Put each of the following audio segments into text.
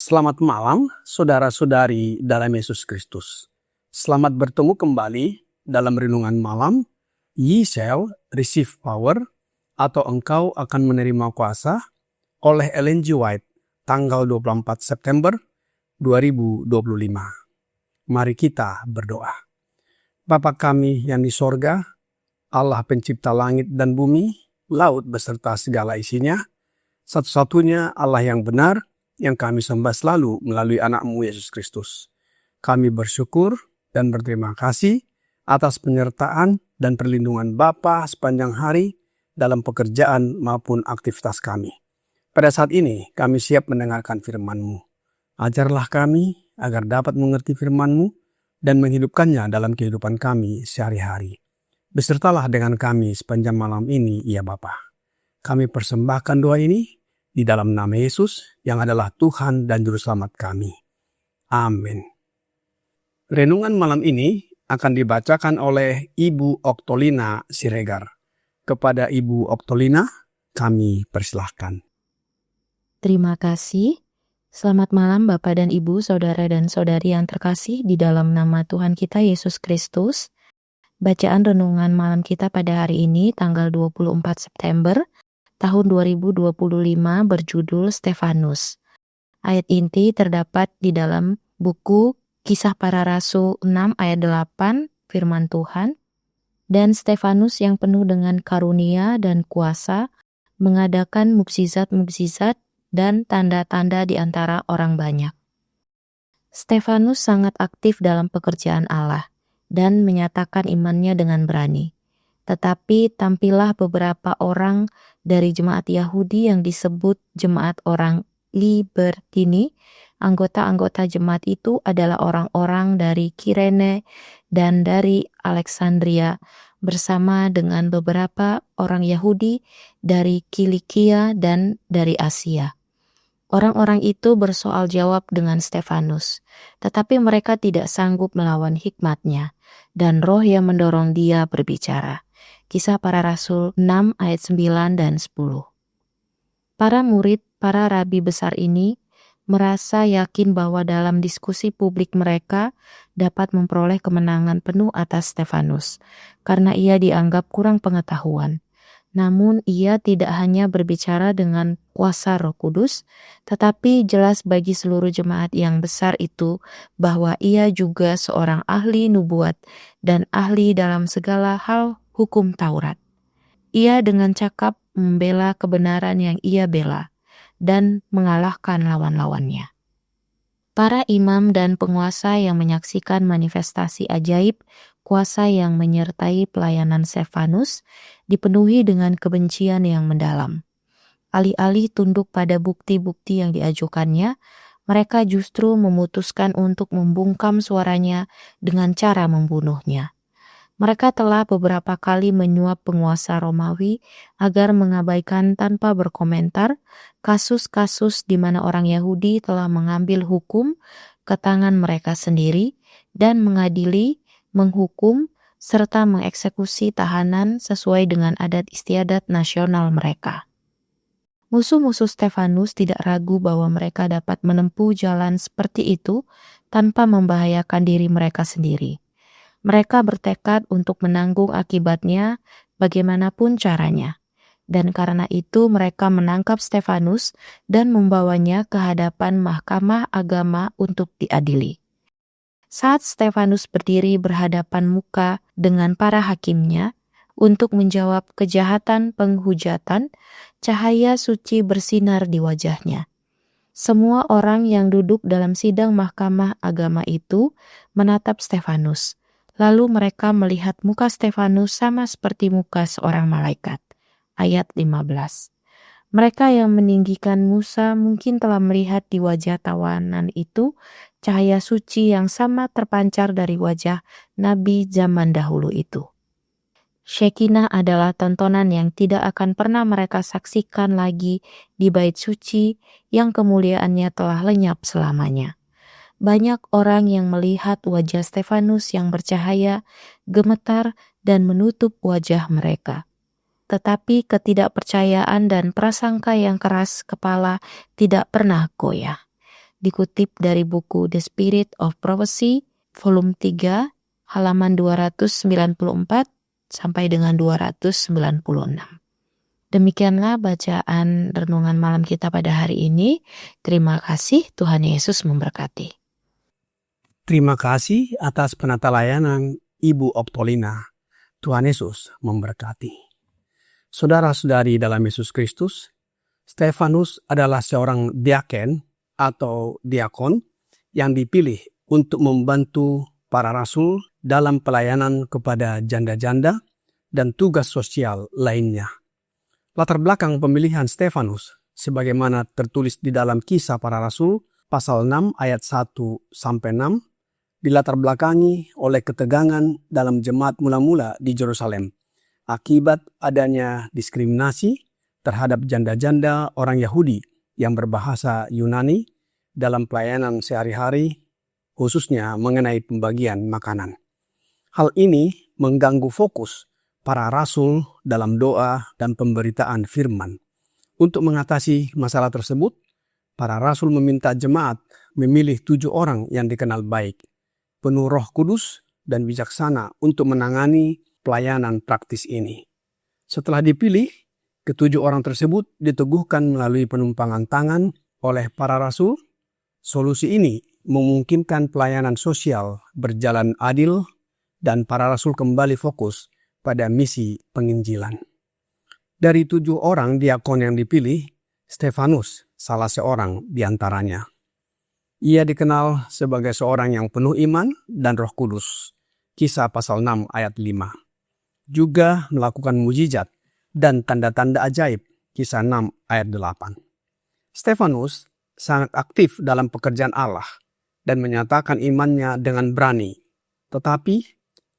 Selamat malam, saudara-saudari dalam Yesus Kristus. Selamat bertemu kembali dalam renungan malam, Ye shall receive power, atau engkau akan menerima kuasa, oleh Ellen G. White, tanggal 24 September 2025. Mari kita berdoa. Bapa kami yang di sorga, Allah pencipta langit dan bumi, laut beserta segala isinya, satu-satunya Allah yang benar, yang kami sembah selalu melalui anak-Mu Yesus Kristus. Kami bersyukur dan berterima kasih atas penyertaan dan perlindungan Bapa sepanjang hari dalam pekerjaan maupun aktivitas kami. Pada saat ini kami siap mendengarkan firman-Mu. Ajarlah kami agar dapat mengerti firman-Mu dan menghidupkannya dalam kehidupan kami sehari-hari. Besertalah dengan kami sepanjang malam ini, ya Bapa. Kami persembahkan doa ini di dalam nama Yesus yang adalah Tuhan dan Juru Selamat kami. Amin. Renungan malam ini akan dibacakan oleh Ibu Oktolina Siregar. Kepada Ibu Oktolina, kami persilahkan. Terima kasih. Selamat malam Bapak dan Ibu, saudara dan saudari yang terkasih di dalam nama Tuhan kita Yesus Kristus. Bacaan renungan malam kita pada hari ini tanggal 24 September tahun 2025 berjudul Stefanus. Ayat inti terdapat di dalam buku Kisah Para Rasul 6 ayat 8 firman Tuhan. Dan Stefanus yang penuh dengan karunia dan kuasa mengadakan mukjizat-mukjizat dan tanda-tanda di antara orang banyak. Stefanus sangat aktif dalam pekerjaan Allah dan menyatakan imannya dengan berani. Tetapi tampillah beberapa orang dari jemaat Yahudi yang disebut jemaat orang Libertini. Anggota-anggota jemaat itu adalah orang-orang dari Kirene dan dari Alexandria bersama dengan beberapa orang Yahudi dari Kilikia dan dari Asia. Orang-orang itu bersoal jawab dengan Stefanus, tetapi mereka tidak sanggup melawan hikmatnya dan roh yang mendorong dia berbicara. Kisah Para Rasul 6 ayat 9 dan 10. Para murid, para rabi besar ini merasa yakin bahwa dalam diskusi publik mereka dapat memperoleh kemenangan penuh atas Stefanus karena ia dianggap kurang pengetahuan. Namun ia tidak hanya berbicara dengan kuasa Roh Kudus, tetapi jelas bagi seluruh jemaat yang besar itu bahwa ia juga seorang ahli nubuat dan ahli dalam segala hal hukum Taurat. Ia dengan cakap membela kebenaran yang ia bela dan mengalahkan lawan-lawannya. Para imam dan penguasa yang menyaksikan manifestasi ajaib, kuasa yang menyertai pelayanan Stefanus, dipenuhi dengan kebencian yang mendalam. Alih-alih tunduk pada bukti-bukti yang diajukannya, mereka justru memutuskan untuk membungkam suaranya dengan cara membunuhnya. Mereka telah beberapa kali menyuap penguasa Romawi agar mengabaikan tanpa berkomentar kasus-kasus di mana orang Yahudi telah mengambil hukum ke tangan mereka sendiri dan mengadili, menghukum, serta mengeksekusi tahanan sesuai dengan adat istiadat nasional mereka. Musuh-musuh Stefanus tidak ragu bahwa mereka dapat menempuh jalan seperti itu tanpa membahayakan diri mereka sendiri. Mereka bertekad untuk menanggung akibatnya bagaimanapun caranya. Dan karena itu mereka menangkap Stefanus dan membawanya ke hadapan mahkamah agama untuk diadili. Saat Stefanus berdiri berhadapan muka dengan para hakimnya untuk menjawab kejahatan penghujatan cahaya suci bersinar di wajahnya. Semua orang yang duduk dalam sidang mahkamah agama itu menatap Stefanus. Lalu mereka melihat muka Stefanus sama seperti muka seorang malaikat. Ayat 15. Mereka yang meninggikan Musa mungkin telah melihat di wajah tawanan itu cahaya suci yang sama terpancar dari wajah Nabi zaman dahulu itu. Shekinah adalah tontonan yang tidak akan pernah mereka saksikan lagi di bait suci yang kemuliaannya telah lenyap selamanya. Banyak orang yang melihat wajah Stefanus yang bercahaya, gemetar, dan menutup wajah mereka. Tetapi ketidakpercayaan dan prasangka yang keras kepala tidak pernah goyah. Dikutip dari buku The Spirit of Prophecy, volume 3, halaman 294 sampai dengan 296. Demikianlah bacaan renungan malam kita pada hari ini. Terima kasih, Tuhan Yesus memberkati. Terima kasih atas penata layanan Ibu Optolina. Tuhan Yesus memberkati. Saudara-saudari dalam Yesus Kristus, Stefanus adalah seorang diaken atau diakon yang dipilih untuk membantu para rasul dalam pelayanan kepada janda-janda dan tugas sosial lainnya. Latar belakang pemilihan Stefanus sebagaimana tertulis di dalam Kisah Para Rasul pasal 6 ayat 1-6 dilatar belakangi oleh ketegangan dalam jemaat mula-mula di Yerusalem akibat adanya diskriminasi terhadap janda-janda orang Yahudi yang berbahasa Yunani dalam pelayanan sehari-hari, khususnya mengenai pembagian makanan. Hal ini mengganggu fokus para rasul dalam doa dan pemberitaan firman. Untuk mengatasi masalah tersebut, para rasul meminta jemaat memilih 7 orang yang dikenal baik, penuh Roh Kudus dan bijaksana untuk menangani pelayanan praktis ini. Setelah dipilih, ke-7 orang tersebut diteguhkan melalui penumpangan tangan oleh para rasul. Solusi ini memungkinkan pelayanan sosial berjalan adil dan para rasul kembali fokus pada misi penginjilan. Dari 7 orang diakon yang dipilih, Stefanus salah seorang di antaranya. Ia dikenal sebagai seorang yang penuh iman dan Roh Kudus. Kisah pasal 6 ayat 5. Juga melakukan mujizat dan tanda-tanda ajaib. Kisah 6 ayat 8. Stefanus sangat aktif dalam pekerjaan Allah dan menyatakan imannya dengan berani. Tetapi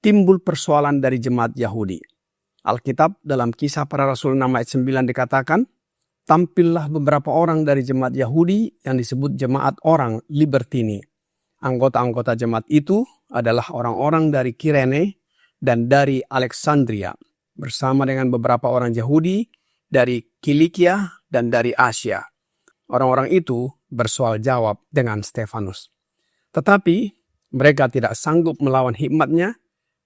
timbul persoalan dari jemaat Yahudi. Alkitab dalam Kisah Para Rasul 6 ayat 9 dikatakan, tampillah beberapa orang dari jemaat Yahudi yang disebut jemaat orang Libertini. Anggota-anggota jemaat itu adalah orang-orang dari Kirene dan dari Alexandria, bersama dengan beberapa orang Yahudi dari Kilikia dan dari Asia. Orang-orang itu bersoal jawab dengan Stefanus. Tetapi mereka tidak sanggup melawan hikmatnya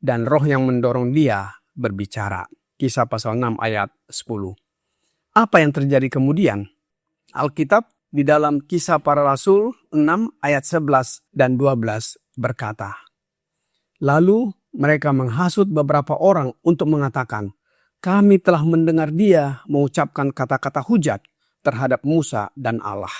dan roh yang mendorong dia berbicara. Kisah pasal 6 ayat 10. Apa yang terjadi kemudian? Alkitab di dalam Kisah Para Rasul 6 ayat 11 dan 12 berkata, lalu mereka menghasut beberapa orang untuk mengatakan, kami telah mendengar dia mengucapkan kata-kata hujat terhadap Musa dan Allah.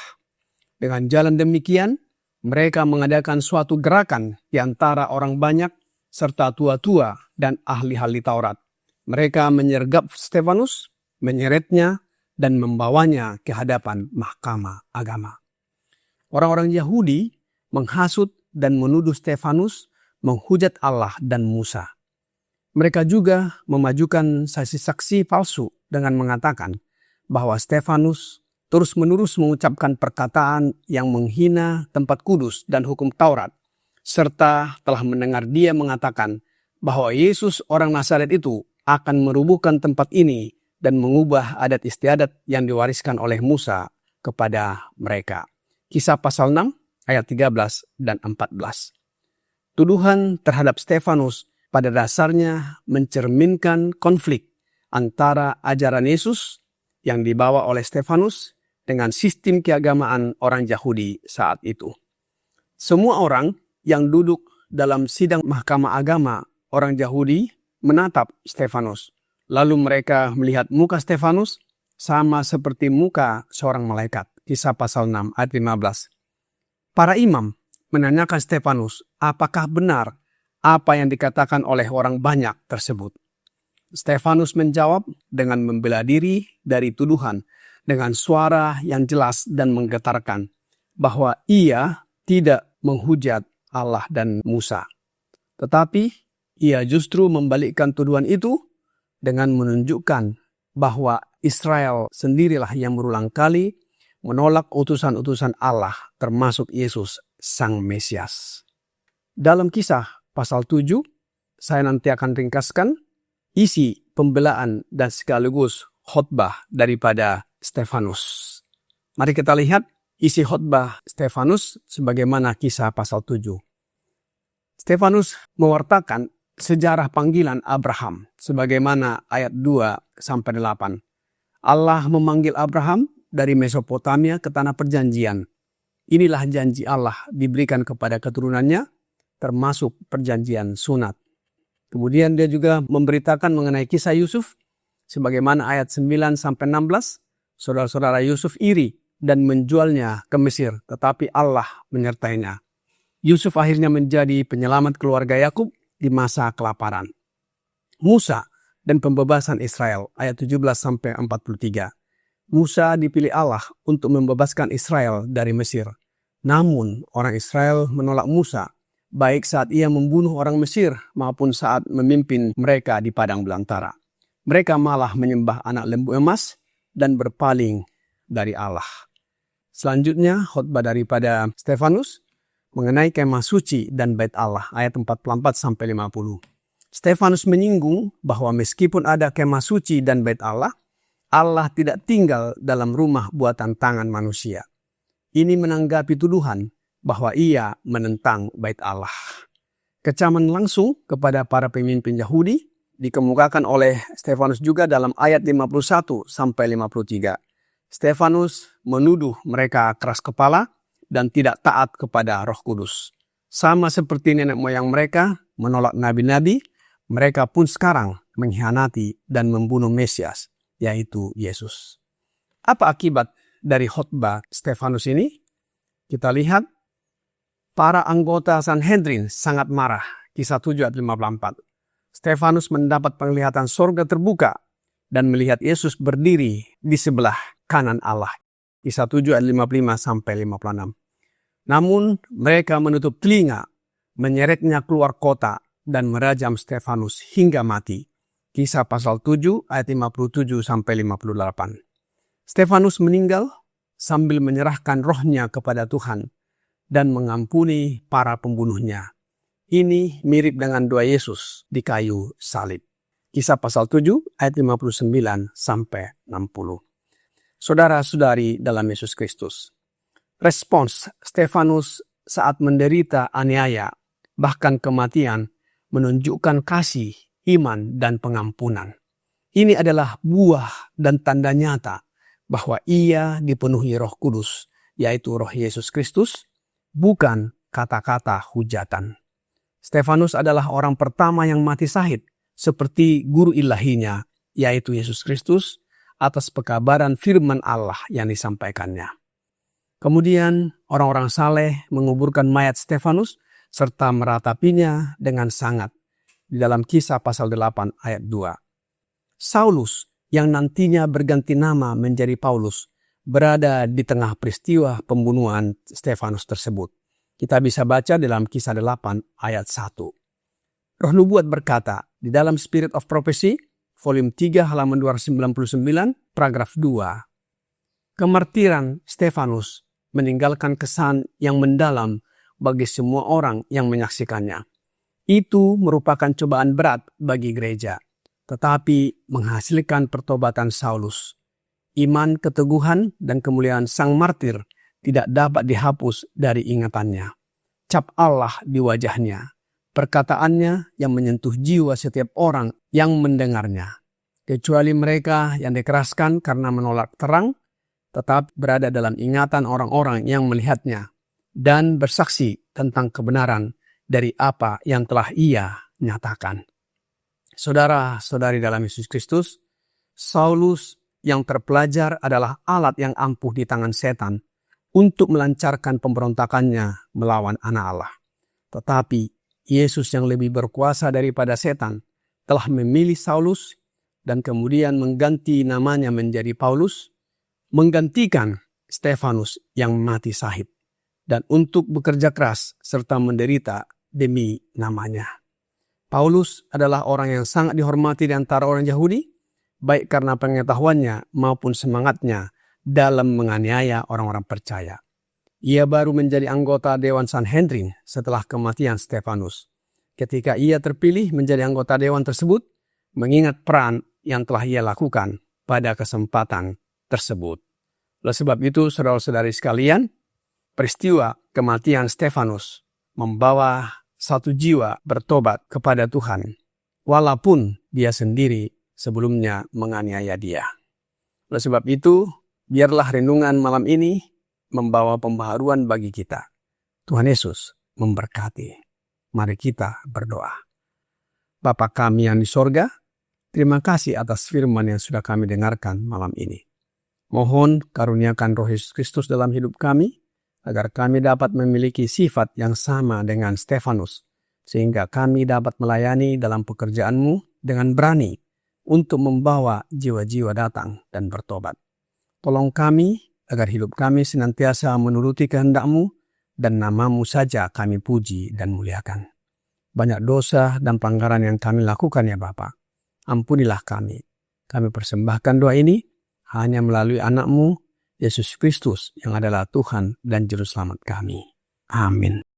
Dengan jalan demikian, mereka mengadakan suatu gerakan di antara orang banyak serta tua-tua dan ahli-ahli Taurat. Mereka menyergap Stefanus, menyeretnya, dan membawanya ke hadapan mahkamah agama. Orang-orang Yahudi menghasut dan menuduh Stefanus menghujat Allah dan Musa. Mereka juga memajukan saksi-saksi palsu dengan mengatakan bahwa Stefanus terus-menerus mengucapkan perkataan yang menghina tempat kudus dan hukum Taurat, serta telah mendengar dia mengatakan bahwa Yesus orang Nazaret itu akan merubuhkan tempat ini dan mengubah adat istiadat yang diwariskan oleh Musa kepada mereka. Kisah pasal 6 ayat 13 dan 14. Tuduhan terhadap Stefanus pada dasarnya mencerminkan konflik antara ajaran Yesus yang dibawa oleh Stefanus dengan sistem keagamaan orang Yahudi saat itu. Semua orang yang duduk dalam sidang mahkamah agama orang Yahudi menatap Stefanus. Lalu mereka melihat muka Stefanus sama seperti muka seorang malaikat. Kisah pasal 6 ayat 15. Para imam menanyakan Stefanus, apakah benar apa yang dikatakan oleh orang banyak tersebut? Stefanus menjawab dengan membela diri dari tuduhan dengan suara yang jelas dan menggetarkan bahwa ia tidak menghujat Allah dan Musa. Tetapi ia justru membalikkan tuduhan itu dengan menunjukkan bahwa Israel sendirilah yang berulang kali menolak utusan-utusan Allah termasuk Yesus Sang Mesias. Dalam Kisah pasal 7, saya nanti akan ringkaskan isi pembelaan dan sekaligus khotbah daripada Stefanus. Mari kita lihat isi khotbah Stefanus sebagaimana Kisah pasal 7. Stefanus mewartakan sejarah panggilan Abraham sebagaimana ayat 2-8. Allah memanggil Abraham dari Mesopotamia ke tanah perjanjian. Inilah janji Allah diberikan kepada keturunannya, termasuk perjanjian sunat. Kemudian dia juga memberitakan mengenai kisah Yusuf, sebagaimana ayat 9-16, saudara-saudara Yusuf iri dan menjualnya ke Mesir, tetapi Allah menyertainya. Yusuf akhirnya menjadi penyelamat keluarga Yakub di masa kelaparan. Musa dan pembebasan Israel, ayat 17-43. Musa dipilih Allah untuk membebaskan Israel dari Mesir. Namun orang Israel menolak Musa, baik saat ia membunuh orang Mesir maupun saat memimpin mereka di padang belantara. Mereka malah menyembah anak lembu emas dan berpaling dari Allah. Selanjutnya khotbah daripada Stefanus mengenai kemah suci dan bait Allah, ayat 44-50. Stefanus menyinggung bahwa meskipun ada kemah suci dan bait Allah, Allah tidak tinggal dalam rumah buatan tangan manusia. Ini menanggapi tuduhan bahwa ia menentang bait Allah. Kecaman langsung kepada para pemimpin Yahudi dikemukakan oleh Stefanus juga dalam ayat 51-53. Stefanus menuduh mereka keras kepala dan tidak taat kepada Roh Kudus. Sama seperti nenek moyang mereka menolak nabi-nabi, mereka pun sekarang mengkhianati dan membunuh Mesias, yaitu Yesus. Apa akibat dari khotbah Stefanus ini? Kita lihat, para anggota Sanhedrin sangat marah. Kisah 7 ayat 54. Stefanus mendapat penglihatan sorga terbuka dan melihat Yesus berdiri di sebelah kanan Allah. Kisah 7 ayat 55-56. Namun mereka menutup telinga, menyeretnya keluar kota dan merajam Stefanus hingga mati. Kisah pasal 7 ayat 57-58. Stefanus meninggal sambil menyerahkan rohnya kepada Tuhan dan mengampuni para pembunuhnya. Ini mirip dengan doa Yesus di kayu salib. Kisah pasal 7 ayat 59-60. Saudara-saudari dalam Yesus Kristus, respons Stefanus saat menderita aniaya, bahkan kematian, menunjukkan kasih, iman, dan pengampunan. Ini adalah buah dan tanda nyata bahwa ia dipenuhi Roh Kudus, yaitu Roh Yesus Kristus, bukan kata-kata hujatan. Stefanus adalah orang pertama yang mati syahid, seperti guru ilahinya, yaitu Yesus Kristus, atas pekabaran firman Allah yang disampaikannya. Kemudian orang-orang saleh menguburkan mayat Stefanus serta meratapinya dengan sangat di dalam Kisah pasal 8 ayat 2. Saulus yang nantinya berganti nama menjadi Paulus berada di tengah peristiwa pembunuhan Stefanus tersebut. Kita bisa baca dalam Kisah 8 ayat 1. Roh Nubuat berkata di dalam Spirit of Prophecy, volume 3 halaman 299, paragraf 2. Kemartiran Stefanus meninggalkan kesan yang mendalam bagi semua orang yang menyaksikannya. Itu merupakan cobaan berat bagi gereja, tetapi menghasilkan pertobatan Saulus. Iman, keteguhan, dan kemuliaan sang martir tidak dapat dihapus dari ingatannya. Cap Allah di wajahnya, perkataannya yang menyentuh jiwa setiap orang yang mendengarnya. Kecuali mereka yang dikeraskan karena menolak terang, tetap berada dalam ingatan orang-orang yang melihatnya dan bersaksi tentang kebenaran dari apa yang telah ia nyatakan. Saudara-saudari dalam Yesus Kristus, Saulus yang terpelajar adalah alat yang ampuh di tangan setan untuk melancarkan pemberontakannya melawan anak Allah. Tetapi Yesus yang lebih berkuasa daripada setan telah memilih Saulus dan kemudian mengganti namanya menjadi Paulus, menggantikan Stefanus yang mati syahid, dan untuk bekerja keras serta menderita demi namanya. Paulus adalah orang yang sangat dihormati di antara orang Yahudi, baik karena pengetahuannya maupun semangatnya dalam menganiaya orang-orang percaya. Ia baru menjadi anggota Dewan Sanhedrin setelah kematian Stefanus. Ketika ia terpilih menjadi anggota dewan tersebut, mengingat peran yang telah ia lakukan pada kesempatan tersebut. Oleh sebab itu, saudara-saudari sekalian, peristiwa kematian Stefanus membawa satu jiwa bertobat kepada Tuhan, walaupun dia sendiri sebelumnya menganiaya dia. Oleh sebab itu, biarlah renungan malam ini membawa pembaharuan bagi kita. Tuhan Yesus memberkati. Mari kita berdoa. Bapa kami yang di sorga, terima kasih atas firman yang sudah kami dengarkan malam ini. Mohon karuniakan Roh Yesus Kristus dalam hidup kami, agar kami dapat memiliki sifat yang sama dengan Stefanus, sehingga kami dapat melayani dalam pekerjaan-Mu dengan berani untuk membawa jiwa-jiwa datang dan bertobat. Tolong kami agar hidup kami senantiasa menuruti kehendak-Mu dan nama-Mu saja kami puji dan muliakan. Banyak dosa dan pelanggaran yang kami lakukan ya Bapa. Ampunilah kami. Kami persembahkan doa ini hanya melalui anak-Mu, Yesus Kristus yang adalah Tuhan dan Juru Selamat kami. Amin.